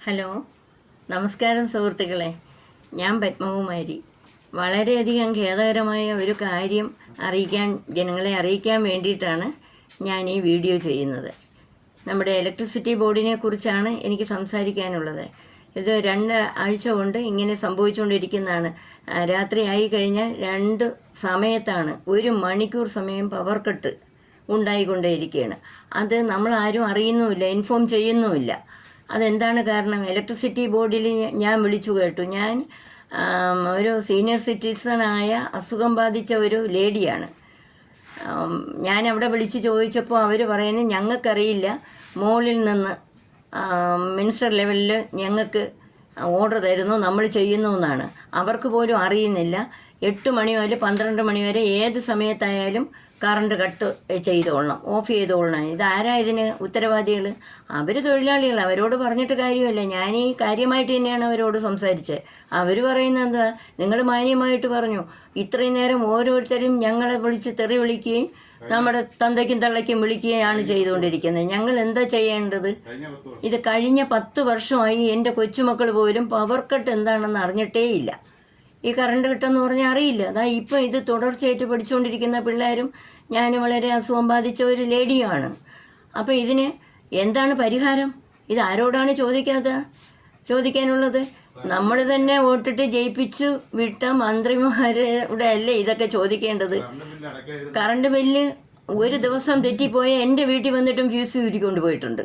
Hello, നമസ്കാരം സുഹൃത്തുക്കളെ. ഞാൻ പത്മകുമാരി. വളരെയധികം ഖേദകരമായ ഒരു കാര്യം ജനങ്ങളെ അറിയിക്കാൻ വേണ്ടിയിട്ടാണ് ഞാൻ ഈ വീഡിയോ ചെയ്യുന്നത്. നമ്മുടെ ഇലക്ട്രിസിറ്റി ബോർഡിനെ കുറിച്ചാണ് എനിക്ക് സംസാരിക്കാനുള്ളത്. ഇത് 2 ആഴ്ച കൊണ്ട് ഇങ്ങനെ സംഭവിച്ചുകൊണ്ടിരിക്കുന്നതാണ്. രാത്രി ആയി കഴിഞ്ഞാൽ 2 സമയത്താണ് 1 മണിക്കൂർ സമയം പവർ കട്ട് ഉണ്ടായിക്കൊണ്ടേയിരിക്കുകയാണ്. അത് നമ്മളാരും അറിയുന്നുമില്ല, ഇൻഫോം ചെയ്യുന്നുമില്ല. അതെന്താണ് കാരണം? ഇലക്ട്രിസിറ്റി ബോർഡിൽ ഞാൻ വിളിച്ചു കേട്ടു. ഞാൻ ഒരു സീനിയർ സിറ്റിസണായ അസുഖം ബാധിച്ച ഒരു ലേഡിയാണ്. ഞാൻ അവിടെ വിളിച്ച് ചോദിച്ചപ്പോൾ അവർ പറയുന്നത് ഞങ്ങൾക്കറിയില്ല, മുകളിൽ നിന്ന് മിനിസ്റ്റർ ലെവലിൽ ഞങ്ങൾക്ക് ഓർഡർ തരുന്നു, നമ്മൾ ചെയ്യുന്നു എന്നാണ്. അവർക്ക് പോലും അറിയുന്നില്ല. 8 മണി മുതൽ 12 മണി വരെ ഏത് സമയത്തായാലും കറണ്ട് കട്ട് ചെയ്തോളണം, ഓഫ് ചെയ്തോളണം. ഇതാരാ ഇതിന് ഉത്തരവാദികൾ? അവർ തൊഴിലാളികൾ, അവരോട് പറഞ്ഞിട്ട് കാര്യമല്ല. ഞാൻ ഈ കാര്യമായിട്ട് തന്നെയാണ് അവരോട് സംസാരിച്ചത്. അവർ പറയുന്നത് എന്താ, നിങ്ങൾ മാന്യമായിട്ട് പറഞ്ഞു, ഇത്രയും നേരം ഓരോരുത്തരും ഞങ്ങളെ വിളിച്ച് തെറി വിളിക്കുകയും നമ്മുടെ തന്തയ്ക്കും തള്ളയ്ക്കും വിളിക്കുകയാണ് ചെയ്തുകൊണ്ടിരിക്കുന്നത്. ഞങ്ങൾ എന്താ ചെയ്യേണ്ടത്? ഇത് കഴിഞ്ഞ 10 വർഷമായി എൻ്റെ കൊച്ചുമക്കൾ പോലും പവർ കട്ട് എന്താണെന്ന് അറിഞ്ഞിട്ടേ ഇല്ല. ഈ കറണ്ട് കിട്ടെന്ന് പറഞ്ഞാൽ അറിയില്ല. അതാ ഇപ്പം ഇത് തുടർച്ചയായിട്ട് പഠിച്ചുകൊണ്ടിരിക്കുന്ന പിള്ളേരും ഞാൻ വളരെ അസുഖം ബാധിച്ച ഒരു ലേഡിയുമാണ്. അപ്പോൾ ഇതിന് എന്താണ് പരിഹാരം? ഇത് ആരോടാണ് ചോദിക്കാനുള്ളത്? നമ്മൾ തന്നെ വോട്ടിട്ട് ജയിപ്പിച്ചു വിട്ട മന്ത്രിമാരുടെ അല്ലേ ഇതൊക്കെ ചോദിക്കേണ്ടത്? കറണ്ട് ബില്ല് ഒരു ദിവസം തെറ്റിപ്പോയ എൻ്റെ വീട്ടിൽ വന്നിട്ടും ഫ്യൂസ് ഊരിക്കൊണ്ട് പോയിട്ടുണ്ട്.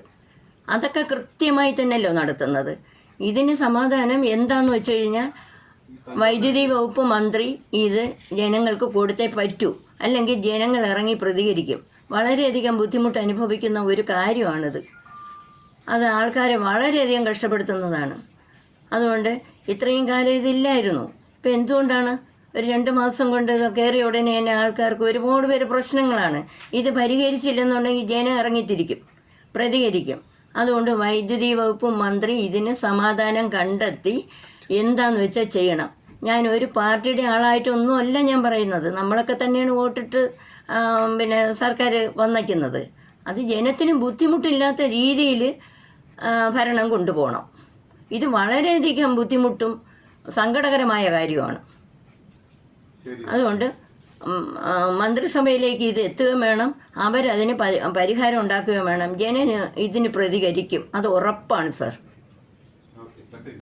അതൊക്കെ കൃത്യമായി തന്നെയല്ലോ നടത്തുന്നത്. ഇതിന് സമാധാനം എന്താണെന്ന് വെച്ച് കഴിഞ്ഞാൽ വൈദ്യുതി വകുപ്പ് മന്ത്രി ഇത് ജനങ്ങൾക്ക് കൊടുത്തേ പറ്റൂ, അല്ലെങ്കിൽ ജനങ്ങൾ ഇറങ്ങി പ്രതികരിക്കും. വളരെയധികം ബുദ്ധിമുട്ട് അനുഭവിക്കുന്ന ഒരു കാര്യമാണിത്. അത് ആൾക്കാരെ വളരെയധികം കഷ്ടപ്പെടുത്തുന്നതാണ്. അതുകൊണ്ട് ഇത്രയും കാലം ഇതില്ലായിരുന്നു. ഇപ്പം എന്തുകൊണ്ടാണ് ഒരു 2 മാസം കൊണ്ട് കയറിയ ഉടനെ തന്നെ ആൾക്കാർക്ക് ഒരുപാട് പേര് പ്രശ്നങ്ങളാണ്. ഇത് പരിഹരിച്ചില്ലെന്നുണ്ടെങ്കിൽ ജനം ഇറങ്ങിത്തിരിക്കും, പ്രതികരിക്കും. അതുകൊണ്ട് വൈദ്യുതി വകുപ്പ് മന്ത്രി ഇതിന് സമാധാനം കണ്ടെത്തി എന്താന്ന് വെച്ചാൽ ചെയ്യണം. ഞാൻ ഒരു പാർട്ടിയുടെ ആളായിട്ടൊന്നുമല്ല ഞാൻ പറയുന്നത്. നമ്മളൊക്കെ തന്നെയാണ് വോട്ടിട്ട് സർക്കാർ വന്നയ്ക്കുന്നത്. അത് ജനത്തിന് ബുദ്ധിമുട്ടില്ലാത്ത രീതിയിൽ ഭരണം കൊണ്ടുപോകണം. ഇത് വളരെയധികം ബുദ്ധിമുട്ടും സങ്കടകരമായ കാര്യമാണ്. അതുകൊണ്ട് മന്ത്രിസഭയിലേക്ക് ഇത് എത്തുകയും വേണം, അവരതിന് പരിഹാരം ഉണ്ടാക്കുകയും വേണം. ജനന് ഇതിന് പ്രതികരിക്കും, അത് ഉറപ്പാണ് സർ.